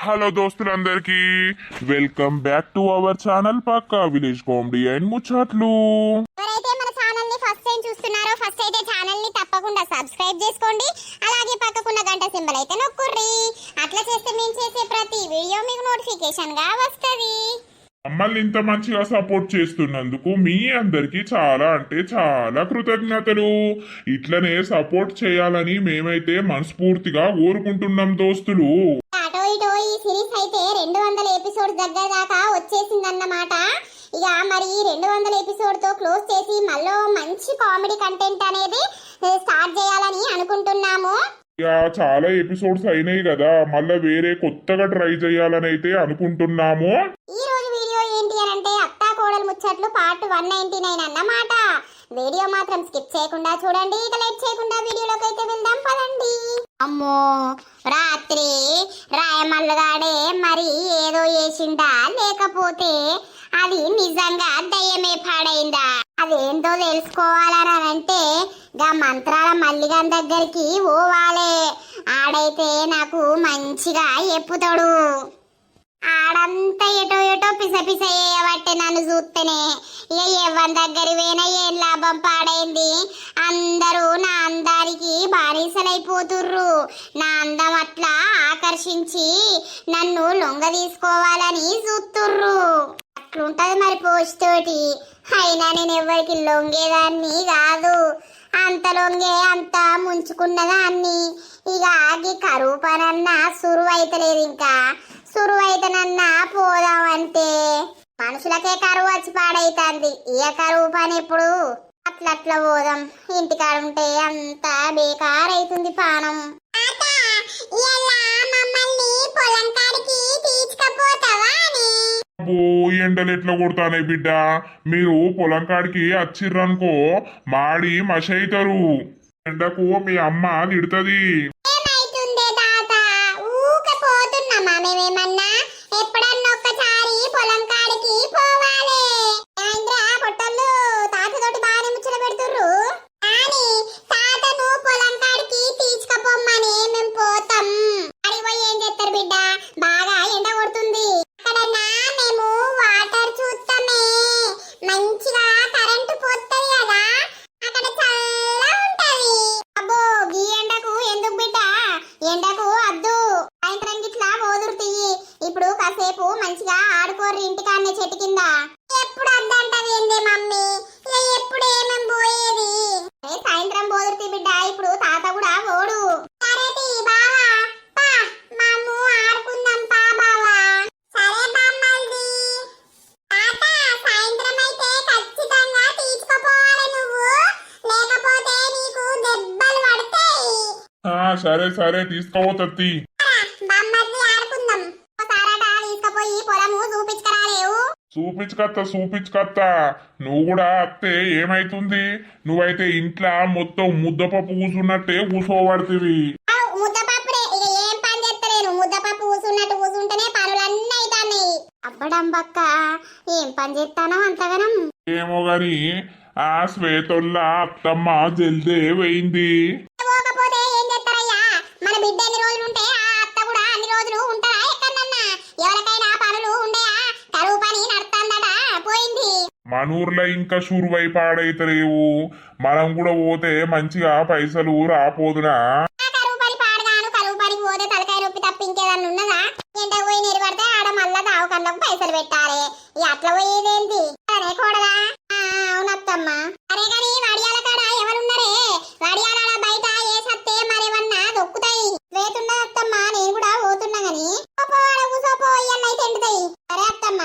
Hello దోస్తులందరికీ welcome back to our channel పక్కా village comedy and ముచ్చట్లు. ఎవరైతే మన ఛానల్ ని ఫస్ట్ టైం చూస్తున్నారో ఫస్ట్ అయితే ఛానల్ ని తప్పకుండా సబ్స్క్రైబ్ చేసుకోండి. అలాగే పక్కకున్న గంట సింబల్ అయితే నొక్కుర్రి. అట్లా చేస్తే మేము చేసే ప్రతి వీడియో మీకు నోటిఫికేషన్ గా వస్తది. మమ్మల్ని ఇంత మంచిగా సపోర్ట్ చేస్తున్నందుకు మీ అందరికి చాలా అంటే చాలా కృతజ్ఞతలు. ఇట్లనే సపోర్ట్ చేయాలని మేమైతే మనస్ఫూర్తిగా కోరుకుంటున్నాం దోస్తులు. అటో ఇటో ఈ సిరీస్ అయితే 200 ఎపిసోడ్ దగ్గర దాకా వచ్చేసిందన్నమాట. ఇక మరి 200 ఎపిసోడ్ తో క్లోజ్ చేసి మళ్ళీ మంచి కామెడీ కంటెంట్ అనేది స్టార్ట్ చేయాలని అనుకుంటున్నాము. ఇక చాలా ఎపిసోడ్స్ అయినాయి కదా, మళ్ళీ వేరే కొత్తగా ట్రై చేయాలని అయితే అనుకుంటున్నాము. ఈ రోజు వీడియో ఏంటి అని అంటే అత్తా కోడలు ముచ్చట్లు పార్ట్ 199 అన్నమాట. వీడియో మాత్రం స్కిప్ చేయకుండా చూడండి. ఇక లేట్ చేయకుండా వీడియోలోకి అయితే వెళ్దాం పదండి. అమ్మో, రాత్రి రాయమల్లగాడే మరి ఏదో చేసిండా లేకపోతే అది నిజంగా దయ్యమే పాడైందా? అదేంటో తెలుసుకోవాలని అంటే గా మంత్రాల మల్లిగన్ దగ్గరికి పోవాలే. ఆడైతే నాకు మంచిగా ఎప్పుతాడు. ఆడంతా ఎటో ఎటో పిస పిస చేయబట్టే నన్ను చూస్తేనే ఇక ఎవరి దగ్గర పోయినా ఏం లాభం, పాడైంది. అందరూ నా అందానికి బానిసలైపోతుర్రు. నా అందం అట్లా ఆకర్షించి నన్ను లొంగ తీసుకోవాలని చూస్తుర్రు. అట్లుంటది మరి పోస్టోటి. అయినా నేను ఎవరికి లొంగేదాన్ని కాదు. అంత లొంగే అంత ముంచుకున్నదాన్ని. ఇక ఆగి కరువు పనన్నా సురువైతలేదు. ఇంకా సురువైతనన్నా పోదామంటే మనుషులకే కరువు వచ్చి పాడైతుంది. ఇక కరువు పని ఎప్పుడు? అట్లట్లా పోదాం. ఇంటికాడ ఉంటే అంత బేకార్ అవుతుంది పానం. ఎండలు ఎట్లా కొడతానే బిడ్డ, మీరు పొలం కాడికి వచ్చిర్రనుకో మాడి మషైతారు. ఎండకు మీ అమ్మ తిడుతుంది. ఇప్పుడు కాసేపు మంచిగా ఆడుకోర్రి ఇంటికాన్నే చెట్టు కింద. ఎప్పుడు అద్దంటది ఏంది మమ్మీ? ఎప్పుడు ఏమేం పోయేది? సాయంత్రం పోదురుతి బిడ్డ. ఇప్పుడు తాత కూడా పోడు. సరేటి బావా, పా మాము ఆడుకుందాం పా బావా. సరే బామ్మల్ది. తాత సాయంత్రం అయితే ఖచ్చితంగా తీసుకుపోవాలి నువ్వు, లేకపోతే నీకు దెబ్బలు పడతాయి. సరే సరే తీసుకోవతీ. చూపించుకత్తా నువ్వు కూడా అత్తే ఏమైతుంది? నువ్వైతే ఇంట్లో మొత్తం ముద్దపప్పు కూసున్నట్టే కూసోబడుతుంది. అబ్బడంబక్క ఏం పని చేస్తానో అంతగనం ఏమో గాని ఆ శ్వేతొల్ల అత్తమ్మ జల్దే పోయింది. ఏం చేస్తారయ్యా? మన బిడ్డ ఎన్ని రోజులు ఉంటే ఆ అత్త కూడా అన్ని రోజులు ఉంటారా? ఎక్కడన్నా ఎవరికైనా పనులు ఉండయా? కరువు పని నడుతుందట పోయింది. మనూర్లో ఇంకా షురువై పాడైతలేవు. మనం కూడా పోతే మంచిగా పైసలు రాపోదునా? కరువు పని పాడగాను. కరువు పనికి పోతే తలకాయ నొప్పి తప్ప ఇంకేదన్నా ఉన్నదా? ఎండ పోయి నిలబడితే ఆడ మళ్ళా దావకన్లకు పైసలు పెట్టాలి. అట్లా పోయేదేంటి అనే కూడదా? అవునత్తమ్మ. అరే గాని వడియాల కాడ ఎవరున్నారే? వడియాల బయట ఏ సత్తే మరేమన్నా దొక్కుతాయి. వేతున్నదత్తమ్మ. నేను కూడా పోతున్నా గాని కూసోపో ఇయ్యన్నైతే ఎండుతాయి. సరే అత్తమ్మ.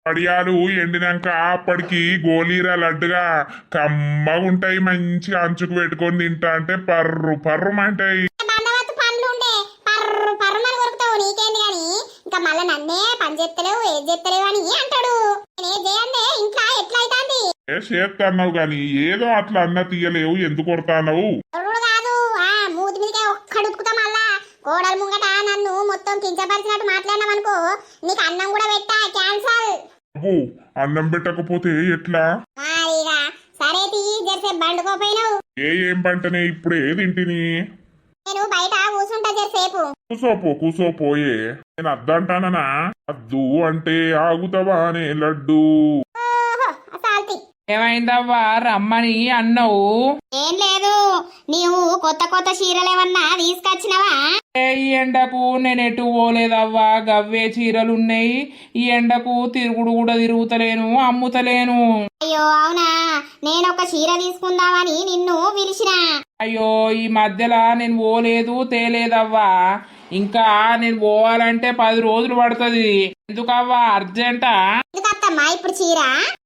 వడియాలు ఎండినాక అప్పటికి గోలీరా లడ్డుగా కమ్మగుంటాయి. మంచిగా అంచుకు పెట్టుకొని తింటా అంటే పర్రు పర్రుమంటాయి. పండ్లు ఉండే పర్రు పర్రుమని కొరుకుతావు. నీకేంది గాని ఇంకా మళ్ళా నన్నే పని చేస్తలేవు ఏది చేస్తలేవు అని అంటాడు. నేనే చేయండి ఇంట్లో ఎట్లా అవుతుంది? చేస్తాన్నావు గాని ఏదో అట్లా అన్న తీయలేవు. ఎందుకు కొడతావు? కాదు మూతి మీదకే ఒక్కడుకుతా. మళ్ళా కోడలు ముంగట నన్ను మొత్తం కించపరిచినట్టు మాట్లాడినామనుకో నీకు అన్నం కూడా పెట్టా క్యాన్సల్. అన్నం పెట్టకపోతే ఎట్లా? సరే జెర్సే బండుకోపోయినావు. ఏం పంటనే ఇప్పుడే తింటిని. నేను బయట కూర్చుంటా జెర్సేపు. కూసోపోయే నేను అద్దంటానా అద్దు అంటే ఆగుతావానే లడ్డు. ఓహో సాల్తి. ఏమైందవ్వా రమ్మని అన్నావు? ఏం లేదు, నీవు కొత్త కొత్త చీరలు ఏమన్నా తీసుకొచ్చినవా? ఈ ఎండకు నేను ఎటు పోలేదవ్వా, గవ్వే చీరలున్నాయి. ఈ ఎండకు తిరుగుడు కూడా తిరుగుతలేను, అమ్ముతలేను. అయ్యో అవునా, నేను ఒక చీర తీసుకుందామని నిన్ను పిలిచిన. అయ్యో ఈ మధ్యలో నేను పోలేదు తేలేదవ్వా. ఇంకా నేను పోవాలంటే 10 రోజులు పడుతుంది. ఎందుకవ్వా అర్జెంటా? ఎందుకత్తమ్మా ఇప్పుడు చీర?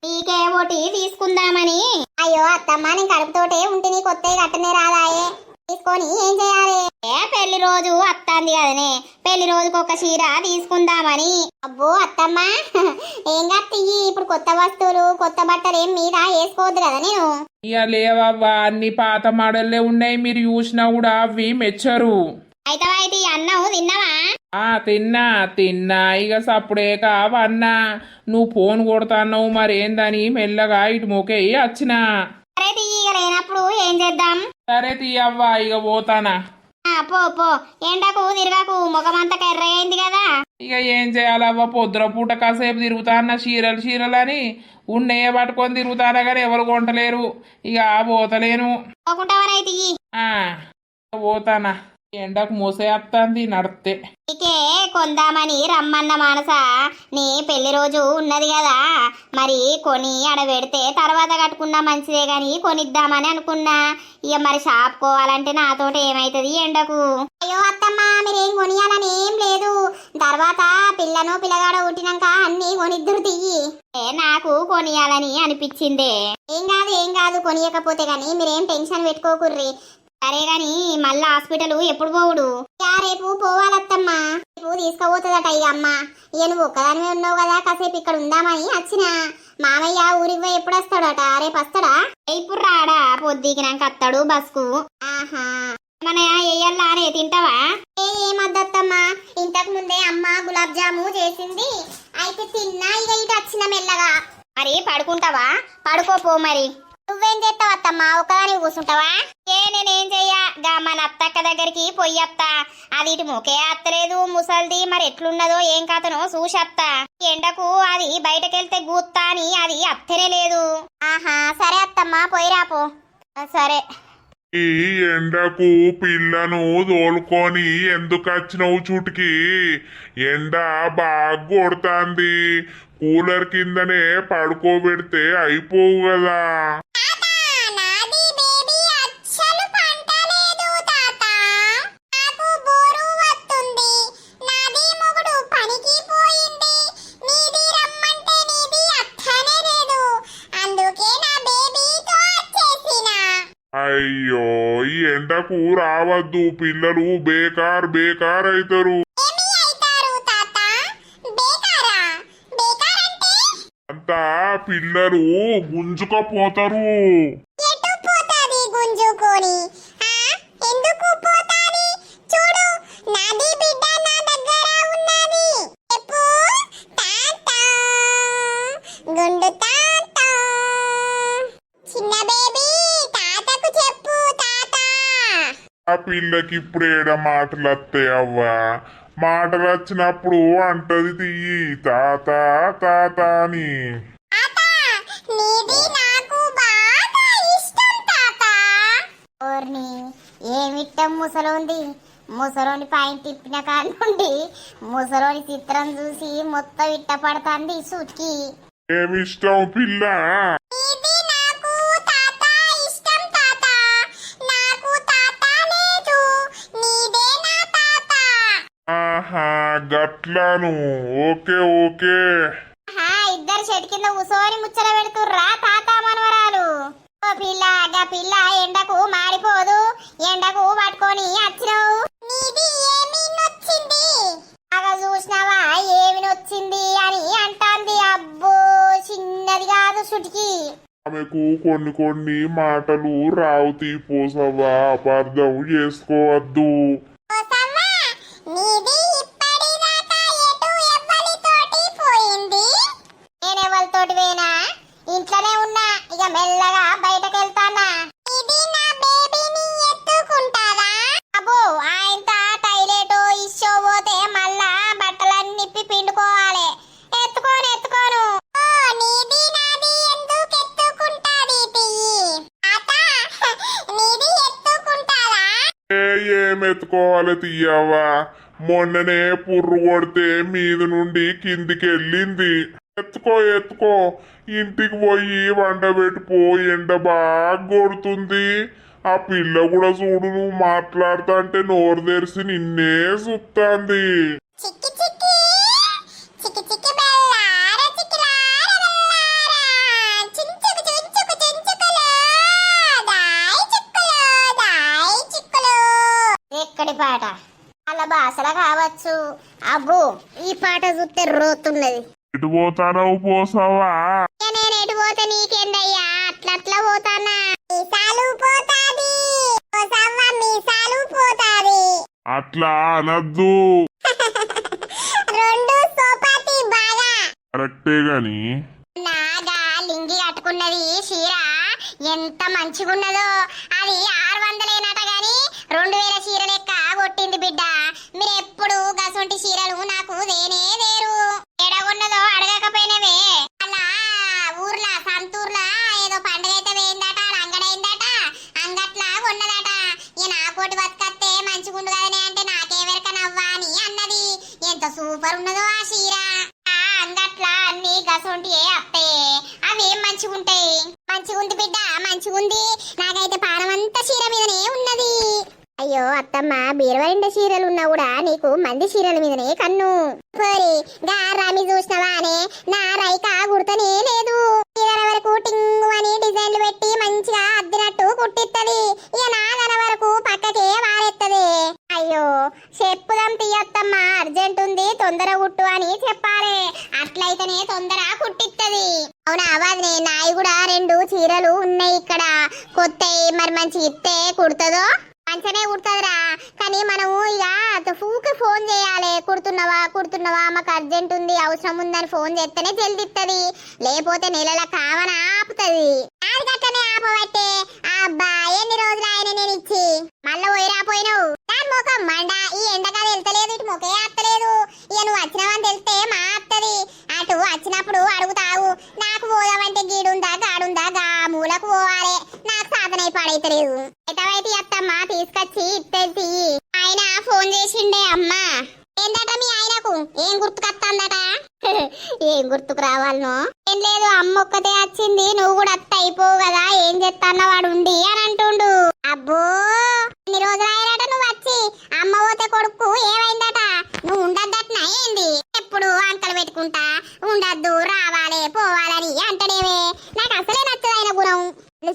నీకే ఒకటి తీసుకుందామని. అయ్యో అత్తమ్మ, నేను కడుపుతోటే ఉంటే నీ కొత్త కట్టనే రాదాయే, తీసుకొని ఏం చేయాలి? పెళ్లి రోజు అత్తంది కదనే, పెళ్లి రోజుకి ఒక చీర తీసుకుందామని. అబ్బో అత్తమ్మ, ఏం కత్తియ్యి, ఇప్పుడు కొత్త వస్తువులు కొత్త బట్టలు ఏం మీద వేసుకోవద్దు కదా నేను. ఇక లేవవ్వా, అన్ని పాత మోడల్లే ఉన్నాయి. మీరు చూసినా కూడా అవి మెచ్చరు. అయితే అన్నం తిన్నావా? తిన్నా ఇక సప్పుడేక వన్నా. నువ్వు ఫోన్ కొడతాన్నావు మరేందని మెల్లగా ఇటు మొకేయి వచ్చినా. సరే తీయ, లేనప్పుడు ఏం చేద్దాం? సరే తీయవ్వా, ఇక పోతానా. పో పో, ఎండకు తిరగకు, ముఖమంతా కర్ర అయింది కదా. ఇక ఏం చేయాలవ్వ, పొద్దున పూట కాసేపు తిరుగుతాన్న చీరలని ఉన్నే పట్టుకొని తిరుగుతానా కానీ ఎవరు కొంటలేరు. ఇక పోతలేను. పోకుంటావనైతే పోతానా, ఎండకు మోసేస్తుంది నడితే. నీకే కొందామని రమ్మన్న మానస, నీ పెళ్లి రోజు ఉన్నది కదా, మరి కొని అడబెడితే తర్వాత కట్టుకున్నా మంచిదే గాని కొనిద్దామని అనుకున్నా. ఇక మరి షాప్ కోవాలంటే నాతోటి ఏమైతుంది ఎండకు? అయ్యో అత్తమ్మ, మీరేం కొనియాలని ఏం లేదు, తర్వాత పిల్లను పిల్లగాడు పుట్టినాక అన్ని కొనిద్దరు తియ్యి. నాకు కొనియాలని అనిపించిందే. ఏం కాదు కొనియకపోతే గాని మీరేం టెన్షన్ పెట్టుకోకుర్రి. సరే గాని మళ్ళా హాస్పిటల్ ఎప్పుడు పోవుడు? రేపు పోవాలత్తమ్మా, రేపు తీసుకుపోతుందట ఇక అమ్మ. ఇక నువ్వు ఒక్కదానివే ఉన్నావు కదా, కాసేపు ఇక్కడ ఉందామని వచ్చిన. మామయ్య ఊరికి పోయి ఎప్పుడు వస్తాడట? రేపు వస్తాడా? ఇప్పుడు రాడా, పొద్దుకినాక వస్తాడు బస్కు. ఆహా, మన ఎయ్యల్లానే తింటావా? ఏమద్దత్తమ్మా, ఇంతకు ముందే అమ్మ గులాబ్ జాము చేసింది, అయితే తిన్నా. ఇక ఇటు వచ్చిన మెల్లగా. మరి పడుకుంటావా? పడుకోపో. మరి నువ్వేం చేస్తావు అత్తమ్మా, ఒకదాని కూర్చుంటావా? నేనేం చెయ్యా, గా మన అత్తక్క దగ్గరికి పొయ్యత్తా. అది ఇటు మొకే అత్తలేదు ముసల్ది, మరి ఎట్లున్నదో ఏం కథనో చూసత్తా. ఎండకు అది బయటకెళ్తే గూత్తా అని అది అత్తనే లేదు. ఆహా సరే అత్తమ్మా, పోయిరాపో. సరే. ఈ ఎండకు పిల్లను తోలుకొని ఎందుకు వచ్చినావు చుటికి? ఎండ బాగా కొడుతుంది, కూలర్ కిందనే పడుకోబెడితే అయిపోవు కదా. అయ్యో ఈ ఎండకు రావద్దు, పిల్లలు బేకార్ అవుతారు. అంతా పిల్లలు గుంజుకపోతారు. ఆ పిల్లకి ఇప్పుడు ఏడ మాటలు వస్తాయి అవ్వా? మాటలు వచ్చినప్పుడు అంటది తీయి తాత తాత అని. ఏమిట్టం ముసలోంది, ముసలోని పైన తిప్పిన కానుండి ముసలోని చిత్రం చూసి మొత్తం ఇట్ట పడుతుంది సూట్కి. ఏమిష్టం పిల్ల? ఆహా గట్లను, ఓకే. ఇద్దరు చెట్టు కింద కూసోని ముచ్చట పెడుతుర్రా తాత మనవరాలు. ఓ పిల్ల, గా పిల్ల ఎండకు మాడిపోదు, ఎండకు పట్టుకొని వచ్చినావు. అగా చూసినావా ఏమి నొచ్చింది అని అంటాంది. అబ్బో చిన్నది కాదు సుటికి. ఆమెకు కొన్ని మాటలు రావుతీ పోసవ్వా, అపార్థం చేసుకోవద్దు. నేనెవరితోటి వేనా, ఇంట్లోనే ఉన్నా. ఇక మెల్లగా బయటకు వెళ్తానా. అబ్బో ఆయన టైలెటో ఇష్టో ఎత్తుకోవాలి తీయవ్వా. మొన్ననే పుర్రు కొడితే మీద నుండి కిందికి వెళ్ళింది. ఎత్తుకో ఎత్తుకో, ఇంటికి పోయి వంట పెట్టిపో, ఎండ బాగా కొడుతుంది. ఆ పిల్ల కూడా చూడు, నువ్వు మాట్లాడుతా అంటే నోరు తెరిచి నిన్నే చూస్తాంది. చిక్కి చిక్కి చిక్కి చిక్కి బెల్లార చిక్కిలార బెల్లార చించుకు చించుకు చించుకులు దాయి చిక్కులు ఎక్కడి పాట అలా భాషల కావచ్చు. అబ్బో ఈ పాట చూస్తే రోతున్నది. ఎటు పోతానవు పోసావా? నేను ఎటు పోతే నీకేందయ్యా, అట్లా పోతానా. మీసాలు పోతాది పోసవ్వ, మీసాలు పోతాది. అట్లా అనద్దు. రెండు సోపాతి బాగా కరెక్టే గాని నాగా లింగి కట్టుకున్నది చీర ఎంత మంచిగున్నదో. అది 600 గాని 2000 చీర లెక్క కొట్టింది బిడ్డ. మీరు ఎప్పుడు గసొంటి చీరలు నాకు దేరు. ఎడగొన్నదో అడగకపోయినవే. అలా ఊర్లా సంతూర్లా ఏదో పండుగ అయితే వేయిందట, అంగడైందట, అంగట్లా కొన్నదట. ఈ నాకోటి బతుకత్తే మంచిగుండు కదనే అంటే నాకేవెరక నవ్వా అని అన్నది. ఎంత సూపర్ ఉన్నదో ఆ చీర. ఆ అంగట్లా అన్ని గసొంటి అత్తయ్యే, అవేం మంచిగుంటాయి. మంచిగుంది బిడ్డ, మంచిగుంది. నాకైతే పానమంతా చీర మీదనే ఉన్నది. అయ్యో అత్తమ్మ, బీరవరిండ చీరలు ఉన్నా కూడా నీకు మంది చీరల మీదనే కన్ను. పోరి గా రామి చూసినవా అనే నా రైక గుర్తనే లేదు. చీరల వరకు టింగు అని డిజైన్లు పెట్టి మంచిగా అద్దినట్టు కుట్టిత్తది. ఇక నాదన వరకు పక్కకే వారెత్తది. అయ్యో చెప్పుదాం తీయత్తమ్మ, అర్జెంట్ ఉంది తొందర కుట్టు అని చెప్పాలి. అట్లయితేనే తొందర కుట్టిత్తది. అవునా అవాదినే, నాయి కూడా 2 చీరలు ఉన్నాయి ఇక్కడ కొత్తయి. మరి మంచి ఇత్తే కుడుతుందో? మంచనే కుడుతుందిరా, కానీ మనము ఇక ఫూకి ఫోన్ చేయాలి. కుడుతున్నావా మాకు అర్జెంట్ ఉంది అవసరం ఉందని ఫోన్ చేస్తేనే జల్దిత్తది. లేకపోతే నెలల కావన ఆపుతుంది. అది గట్టనే ఆపబట్టే. అబ్బా ఎన్ని రోజులు ఆయన నేను ఇచ్చి మళ్ళీ పోయినావు. దాని ముఖం మండ, ఈ ఎండకాలు వెళ్తలేదు, ఇటు ముఖే అత్తలేదు. ఇక నువ్వు వచ్చినావని తెలిస్తే మా అత్తది. అటు వచ్చినప్పుడు అడుగుతావు. నాకు పోదామంటే గీడుందా గాడుందా, గా మూలకు పోవాలి. నాకు సాధనై పాడైతలేదు. ఎటవైతే అత్తమ్మ తీసుకొచ్చి ఇత్తేసి. ఆయన ఫోన్ చేసిండే అమ్మా. ఏందట మీ ఆయనకు ఏం గుర్తుకొస్తుందట? ఏం గుర్తుకు రావాలనో ఏం లేదు, అమ్మ ఒక్కతే వచ్చింది, నువ్వు కూడా అత్త అయిపోవు కదా, ఏం చేస్తాన్న వాడు ఉండి అని అంటుండు. అబ్బో ఎన్ని రోజులు అయ్యారట నువ్వు వచ్చి? అమ్మ పోతే కొడుకు ఏమైందట? నువ్వు ఉండద్దట్నా ఏంది? ఎప్పుడు అంకలు పెట్టుకుంటా ఉండద్దు, రావాలి పోవాలని అంటనేవే. నాకు అసలే నచ్చదు ఆయన గుణం.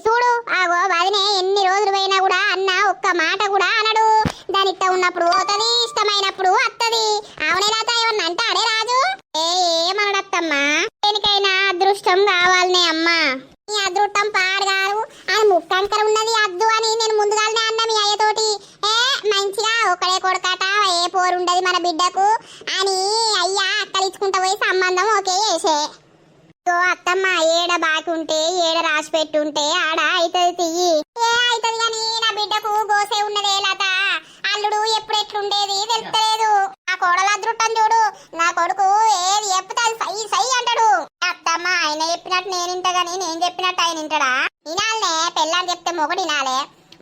చూడు ఆగో వదినే ఎన్ని రోజులు పోయినా కూడా అన్న ఒక్క మాట కూడా అనడు. దాని ఇట్ట ఉన్నప్పుడు పోతది, ఇష్టమైనప్పుడు వత్తది. అవునేలాత ఏమన్నా అంటే అడే రాజు ఏమనడత్తమ్మా. దేనికైనా అదృష్టం కావాలనే అమ్మా. నీ అదృష్టం పాడు కాదు. అది ముక్కంకర ఉన్నది అద్దు అని నేను ముందుగానే అన్న మీ అయ్యతోటి. మంచిగా ఒకడే కొడుకట, ఏ పోరుండదు మన బిడ్డకు అని అయ్యా అక్కలిచ్చుకుంటా పోయి సంబంధం ఓకే చేసే. అత్తమ్మ ఏడ బాకుంటే ఏడ రాసి పెట్టుంటే ఆడ అయితది తియ్యి. అయితది గాని నా బిడ్డకు గోసే ఉన్నదే లత. అల్లుడు ఎప్పుడు ఎట్లుండేది తెలుస్తలేదు. నా కోడల అదృష్టం చూడు. నా కొడుకు ఏది చెప్తే సై సై అంటాడు. అత్తమ్మ ఆయన చెప్పినట్టు నేను ఇంట గాని నేను చెప్పినట్టు ఆయన ఇంటడా? వినాలనే. పెళ్ళాన్ని చెప్తే మొగుడు వినాలే,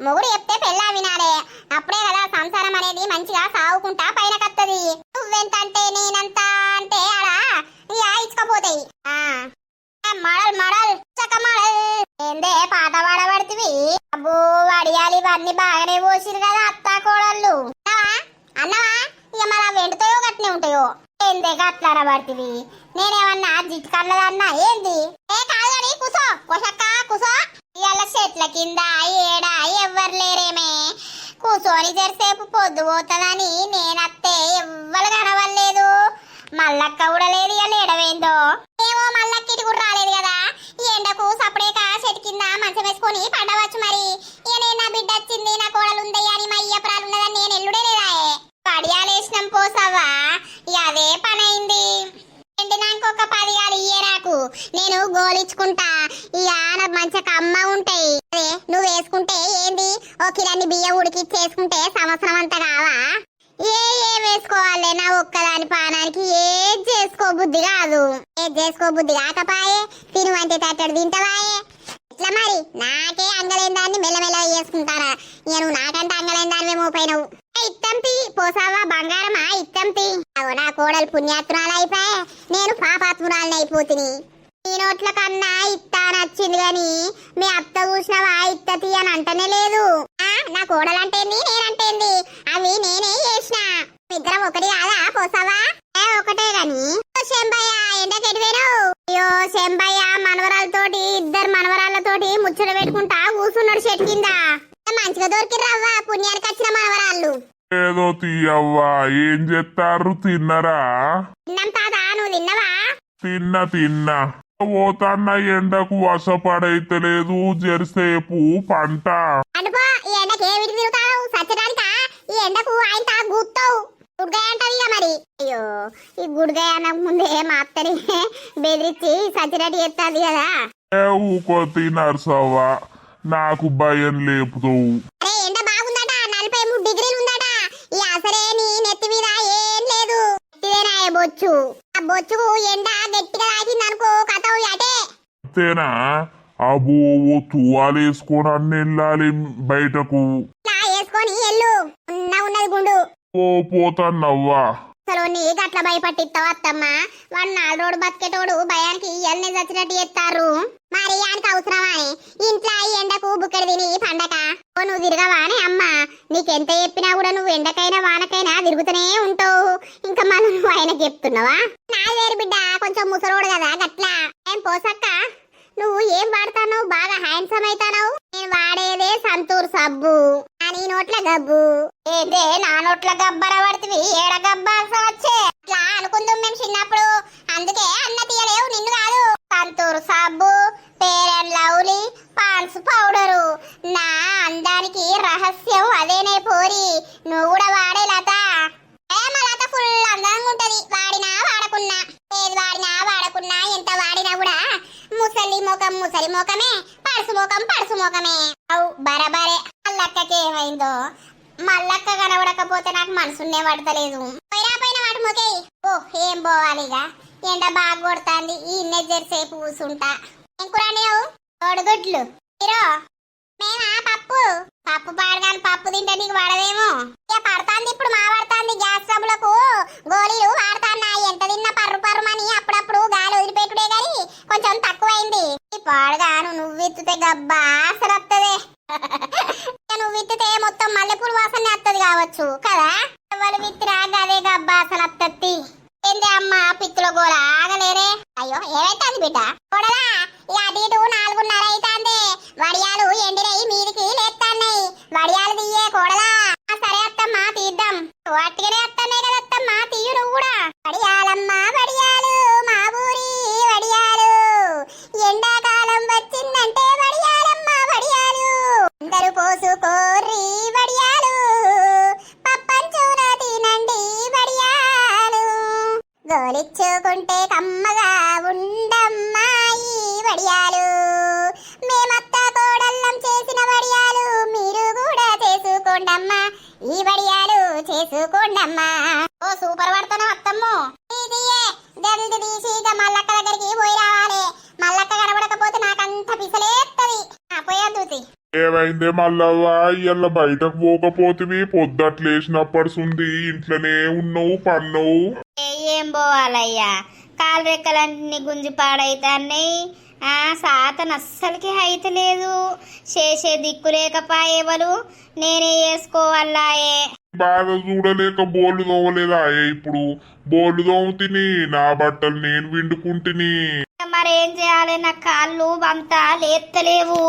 మొగుడు చెప్తే పెళ్ళా వినాలే. అప్పుడే కదా సంసారం అనేది మంచిగా సాగుకుంటా పైన కత్తది. నువ్వెంత అంటే నేనంత అంటే ఆడా ఇచ్చుకపోతాయి. మడల్ చక్క మడల్ ఏందే పాట పాడబడుతుంది. అబ్బో వడియాలి ఇవన్నీ బాగానే పోసిరు కదా అత్త కోడళ్ళు. అన్నవా ఇక మన వెంటుతాయో గట్నే ఉంటాయో ఏందే గట్లా అనబడుతుంది. నేనేమన్నా జిట్కన్నదన్నా ఏంది? ఏ కాదు కానీ కూసో కొసక్క కూసో. ఇవాళ చెట్ల కింద ఏడా ఎవ్వరు లేరేమే. కూసోని జరసేపు పొద్దు పోతుందని నేనత్తే ఎవ్వరు కనవలేదు. మల్లక్క కూడా లేదు. ఇవాళ ఎడవేందో ఏమో మల్లక్కిటి కూడా రాలేదు కదా. ఈ ఎండకు సపడేక చెట్టు కింద మంచం వేసుకొని పండవచ్చు. మరి ఇక నేను నా బిడ్డ వచ్చింది నా కోడలు ఉందయ్యా అని మా అయ్యపురాలు ఉన్నదని నేను ఎల్లుడే లేదాయే. పడియాలేసినాం పోసవ్వా. ఇక అదే పని అయింది. నాకు ఒక 10 గాలు ఇయ్యే నాకు, నేను గోలిచ్చుకుంటా. ఇక నాకు మంచిగా అమ్మ ఉంటాయి. అదే నువ్వు వేసుకుంటే ఏంది, ఓ కిరాన్ని బియ్యం ఉడికిచ్చేసుకుంటే సంవత్సరం అంతా కావా? ఏం వేసుకోవాలి? నా ఒక్కదాని పానానికి ఏం చేసుకో బుద్ధి కాదు. ఏం చేసుకో బుద్ధి కాకపాయే తిను అంటే తట్టడు తింటవాయే. ఇట్లా మరి నాకే అంగలేని దాన్ని మెల్లమెల్ల చేసుకుంటారా? ఇక నువ్వు నాకంటే అంగలేని దానివే మోపోయినవు. ఇత్తంతి పోసావా బంగారమా ఇత్తంతి. అగో నా కోడలు పుణ్యాత్మురాలు అయిపోయా, నేను పాపాత్మురాలని అయిపోతుని. ఈ నోట్ల కన్నా ఇత్తా నచ్చింది గాని మీ అత్త చూసినవా ఇత్తతి అని అంటనే లేదు. నా కోడలంటేంది నేనంటేంది అవి నేనే చేసిన. ఇద్దరం ఒకటి కాదా పోసావా? ఒకటే గాని శంబయ్య ఎండకెడివేనావు? అయ్యో శంబయ్య మనవరాలతోటి ఇద్దరు మనవరాళ్ళతోటి ముచ్చట పెట్టుకుంటా కూసున్నాడు చెట్టు కింద. మంచిగా దొరికిర్రవ్వా పుణ్యానికి వచ్చిన మనవరాళ్ళు. ఏదో తీయవ్వా, ఏం చేస్తారు? తిన్నరా? తిన్నాం తాత, నువ్వు తిన్నవా? తిన్నా పోతన్న ఎండకు వసపడైతలేదు, జరసేపు పంట. అనుకో ఈ ఎండకి ఏమిటి తిరుగుతావు? సచ్చడానికా? ఈ ఎండకు ఆయన గూస్తావు గుడ్గాయ అంటావు ఇక మరి. అయ్యో ఈ గుడ్గాయ అనక ముందే మా అత్తని బెదిరించి సచ్చినట్టు చేస్తాది కదా. ఊకో తినర్సవ్వా, నాకు భయం లేపుతావు. అరే ఎండ బాగుందట, 43 డిగ్రీలు ఉందట. ఈ అసలే నీ నెత్తి మీద ఏం లేదు, నెత్తిదేనా బొచ్చు. ఆ బొచ్చుకు ఎండ గట్టిగా తాకింది అనుకో కథవు అటే. అంతేనా? అబ్బో తువాలేసుకొని అన్ని వెళ్ళాలి బయటకు. ఇలా వేసుకొని ఎల్లు, ఉన్నది గుండు. పోతాన్నవ్వా. అసలు నీ గట్ల భయపట్టిస్తావు అత్తమ్మ. వాడు 4 రోడ్డు బతికేటోడు భయానికి ఇయ్యల్ని చచ్చినట్టు చేస్తారు. మరి ఆయనకి అవసరమా? ఇంట్లో ఈ ఎండకు బుక్కడి తిని పండక నువ్వు తిరగవానే అమ్మ. నీకెంత చెప్పినా కూడా నువ్వు ఎండకైనా వానకైనా తిరుగుతూనే ఉంటావు. ఇంకా మనం నువ్వు ఆయనకి చెప్తున్నావా? నా వేరు బిడ్డ కొంచెం ముసలోడు కదా గట్లా. ఏం పోసక్క నువ్వు ఏం వాడతావు? బాగా హ్యాండ్సమ్ అవుతావు. నేను వాడేదే సంతూర్ సబ్బు. నీ నోట్ల గబ్బు ఏదే నా నోట్ల గబ్బర పడుతుంది. ఏడ గబ్బాల్సి వచ్చే అట్లా అనుకుందాం మేము చిన్నప్పుడు. అందుకే అన్న తీయలేవు నిన్ను కాదు. సంతూర్ సబ్బు, Fair and Lovely Pond's powder. నా అందానికి రహస్యం అదేనే పోరి. నువ్వు కూడా వాడే లత. మా లత ఫుల్ అందంగా ఉంటది, వాడినా వాడకున్నా. ఏది వాడినా వాడకున్నా ఎంత వాడినా కూడా ముసలి ముఖమే, పడుసు ముఖమే. అవు బరబరే. మల్లక్కకి ఏమైందో? మల్లక్క కనబడకపోతే నాకు మనసున్నే పడతలేదు. పైన వాటి మొకే. ఓ ఏం పోవాలిగా, ఎండ బాగా కొడుతుంది. ఈ నెజ్జరిసేపు కూసుంటా. ఏం కూరనేవు? కోడిగుడ్లు. హీరో మేమా పప్పు పాడగాని పప్పు తింటే నీకు పడదేమో. ఇక పడతాంది ఇప్పుడు, మా పడతాంది. గ్యాస్ ట్రబులకు గోళీలు వాడతాన్నా. ఎంత తిన్నా పర్రుమని అప్పుడప్పుడు గాలి వదిలిపెట్టుడే గాని కొంచెం తక్కువైంది. ఈ పాడగాను నువ్వు విత్తుతే గబ్బా అసలు వస్తుంది. నువ్వు విత్తితే మొత్తం మల్లెపూలు వాసన వస్తుంది కావచ్చు కదా. వాళ్ళు విత్తిరా గదే గబ్బా అసలు వస్తుంది. ఏంది అమ్మ పిత్తుల గోల ఆగలేరే. అయ్యో ఏమైతుంది బిడ్డ? కొడలా ఇక అటు ఇటు 4:30 అవుతుంది. వడియాలు ఎండినయి మీదికి లేస్తాన్నాయి. వడియాలు తీయే కోడలా. సరే అత్తమ్మ తీద్దాం. అట్టుగానే వస్తున్నాయి కదా అత్తమ్మ, తీయు నువ్వు కూడా. వడియాలమ్మ వడియాలు, మా ఊరి వడియాలు. ఎండాకాలం వచ్చిందంటే వడియాలమ్మ వడియాలు. అందరూ పోసుకోర్రి వడియాలు, పప్పంచున తినండి వడియాలు. గోలిచ్చుకుంటే కమ్మగా ఉండమ్మాయి వడియాలు. మేమత్త కోడల్లం చేసిన వడియాలు మీరు కూడా చేసుకోండమ్మా. ఈ వడియాలు చేసుకోండమ్మా. ఓ సూపర్ పడతాను అత్తమ్మో. జల్ది తీసి ఇక మల్లక్క దగ్గరికి పోయి రావాలి. మల్లక్క కనబడకపోతే నాకంత పిసలేస్తుంది. పోయేది. ఏమైందే మల్లవ్వా, ఇయ్యాల బయటకు పోకపోతివి? పొద్దట్లేసినప్పడుంది ఇంట్లోనే ఉన్నావు, పన్నావు. ఏం పోవాలయ్యా, కాలు రెక్కలన్నీ గుంజి పాడైతాన్నాయి. సాతను అస్సలకి అయితే లేదు. చేసే దిక్కు లేకపాయేవలు నేనే చేసుకోవాలాయే. బాగా చూడలేక బోళ్ళు తోమలేదాయే. ఇప్పుడు బోళ్ళు తోముతిని, నా బట్టలు నేను విండుకుంటుని. మరేం చేయాలి, నా కాళ్ళు అంతా లేత్తలేవు,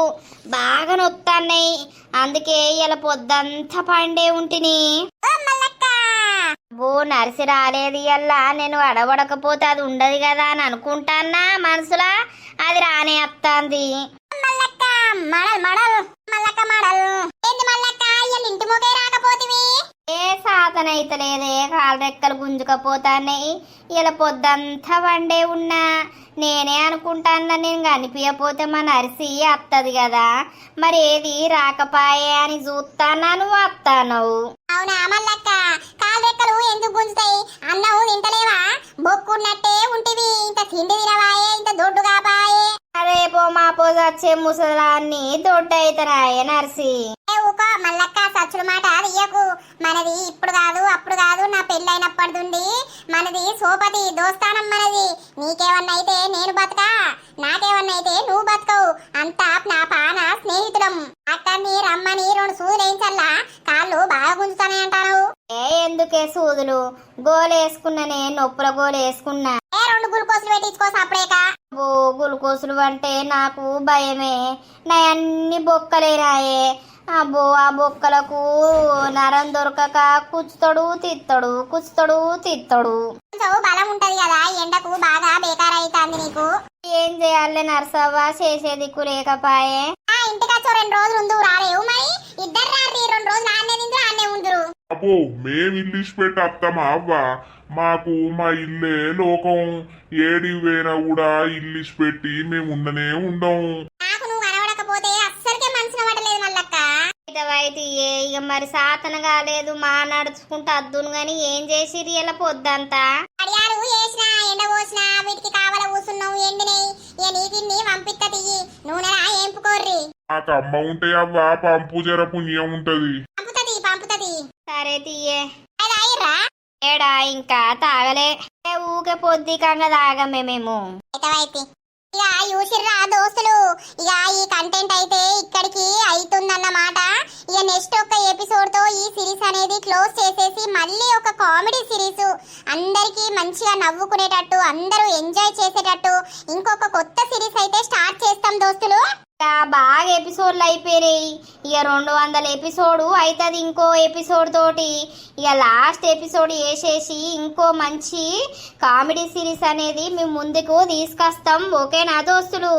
బాగా నొత్తన్నాయి. అందుకే ఇలా పొద్దంతా పండే ఉంటిని. ఓ నరిసి రాలేదు ఇయ్యల్లా. నేను అడవడకపోతే అది ఉండదు కదా అని అనుకుంటానా మనసులా. అది రానే వస్తాంది. ఏ సాతనైతలేదే, కాలు రెక్కలు గుంజుకపోతాన్నాయి. ఇలా పొద్దంతా వండే ఉన్నా. నేనే అనుకుంటానా నేను కనిపించపోతే మన అరిసి వస్తుంది కదా, మరి ఏది రాకపాయే అని చూస్తానా. నువ్వు వస్తాను. అవునా మల్లక్క, కాలు రెక్కలు ఎందుకు గుంజుతాయి? అన్నవు తింటలేవా? బొక్కున్నట్టే ఉంటివి. ఇంత తిండి తినవాయే, ఇంత దొడ్డుగా పాయే. రేపో మాపో వచ్చే ముసలాన్ని దొడ్డు అవుతారాయే నర్సి. ఊక ఊకో మల్లక్క సచ్చుడు మాట తీయకు. మనది ఇప్పుడు కాదు అప్పుడు కాదు, నా పెళ్ళైనప్పటి నుండి మనది సోపతి దోస్తానం మనది. నీకేమన్నా అయితే నేను బతకా, నాకేమన్నా అయితే నువ్వు బతకవు. అంతా నా పాన స్నేహితులం. అక్కడిని రమ్మని 2 సూదులు వేయించల్లా, కాళ్ళు బాగా గుంజుతానే అంటాను. ఎందుకే సూదులు? గోలేసుకున్ననే, నొప్పుల గోలేసుకున్నా. 2 గ్లూకోజులు పెట్టించుకో సపరేక. ఓ గులుకోసులు అంటే నాకు భయమే. నా అన్ని బొక్కలేనాయే. అబ్బో ఆ బొక్కలకు నరం దొరకక కుచ్చుతాడు తిత్తడు, కుచ్చుతాడు తిత్తడు. కొంచెం బలం ఉంటది కదా, ఎండకు బాగా బేకారైతాంది నీకు. ఏం చేయాలి నర్సవ్వ, చేసే దిక్కు లేకపాయే. ఆ ఇంటికొచ్చో 2 రోజులు ఉండు రాలేవు మరి. ఇద్దరు రారి 2 రోజులు ఆన్నే తిందురు ఆన్నే ఉందురు. అబ్బో మేము ఇల్లు ఇచ్చిపెట్టి అత్తమా అవ్వ, మాకు మా ఇల్లే లోకం. ఏడి పోయినా కూడా ఇల్లు ఇచ్చిపెట్టి మేము ఉండనే ఉండం. నాకు నువ్వు కనబడకపోతే అస్సలకే మనసున పడలేదు మల్లక్క. అయితే ఇక మరి సాతన కాలేదు, మా నడుచుకుంటూ అద్దును గాని ఏం చేసిరి ఇలా పొద్దంతా. అడియాలు వేసినా ఎండ పోసినా వీటికి కావాల కూసున్నావు ఎండినాయి. ఏ నీటిని పంపిత్త తియ్యి, నూనె ఏంపుకోర్రి. నాకు అమ్మ ఉంటే అవ్వ పంపు జర పుణ్యం ఉంటది. పంపుతది. సరే తీయే. అది అయ్యరా ఏడా ఇంకా తాగలే. ఊకే పొద్దికంగా తాగమే మేము. అయితే ఇక చూసిర్రా దోస్తులు, ఇక ఈ కంటెంట్ అయితే ఇక్కడికి అవుతుందన్నమాట. ఇక నెక్స్ట్ ఒక ఎపిసోడ్ తో ఈ సిరీస్ అనేది క్లోజ్ చేసేసి మళ్ళీ ఒక కామెడీ సిరీస్, అందరికి మంచిగా నవ్వుకునేటట్టు, అందరూ ఎంజాయ్ చేసేటట్టు ఇంకొక కొత్త సిరీస్ అయితే స్టార్ట్ చేస్తాం దోస్తులు. బాగా ఎపిసోడ్లు అయిపోయినాయి. ఇక 200 ఎపిసోడు అవుతుంది ఇంకో ఎపిసోడ్ తోటి. ఇక లాస్ట్ ఎపిసోడ్ వేసేసి ఇంకో మంచి కామెడీ సిరీస్ అనేది మేము ముందుకు తీసుకొస్తాం. ఓకేనా దోస్తులు?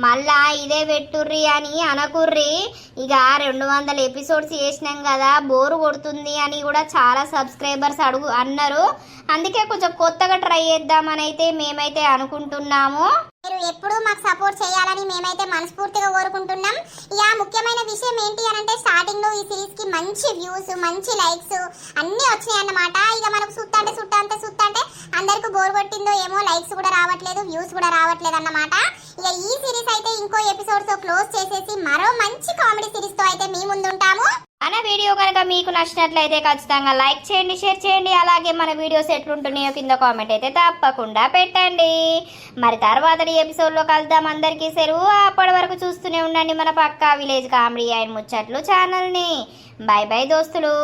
మళ్ళా ఇదే పెట్టుర్రి అని అనకుర్రి. ఇక 200 ఎపిసోడ్స్ చేసినాం కదా, బోరు కొడుతుంది అని కూడా చాలా సబ్స్క్రైబర్స్ అన్నారు. అందుకే కొంచెం కొత్తగా ట్రై చేద్దామని అయితే మేమైతే అనుకుంటున్నాము. మీరు ఎప్పుడు మాకు సపోర్ట్ చేయాలని మేమైతే మనస్ఫూర్తిగా కోరుకుంటున్నాం. ఇక ముఖ్యమైన విషయం ఏంటి అని అంటే, స్టార్టింగ్ లో ఈ సిరీస్ కి మంచి వ్యూస్, మంచి లైక్స్ అన్ని వచ్చినాయి అన్నమాట. ఇక మనకు సుత్తంటే అందరికి బోర్ కొట్టిందో ఏమో, లైక్స్ కూడా రావట్లేదు, వ్యూస్ కూడా రావట్లేదు అన్నమాట. ఇక ఈ సిరీస్ అయితే ఇంకో ఎపిసోడ్ తో క్లోజ్ చేసేసి మరో మంచి కామెడీ సిరీస్ తో అయితే మీ ముందుంటాము. మన వీడియో కనుక మీకు నచ్చినట్లయితే ఖచ్చితంగా లైక్ చేయండి, షేర్ చేయండి. అలాగే మన వీడియోస్ ఎట్లుంటున్నాయో కింద కామెంట్ అయితే తప్పకుండా పెట్టండి. మరి తర్వాత ఎపిసోడ్లో కలుద్దాం. అందరికీ సెలవు. అప్పటి వరకు చూస్తూనే ఉండండి మన పక్కా విలేజ్ కామెడీ అండ్ ముచ్చట్లు ఛానల్ని. బై బై దోస్తులు.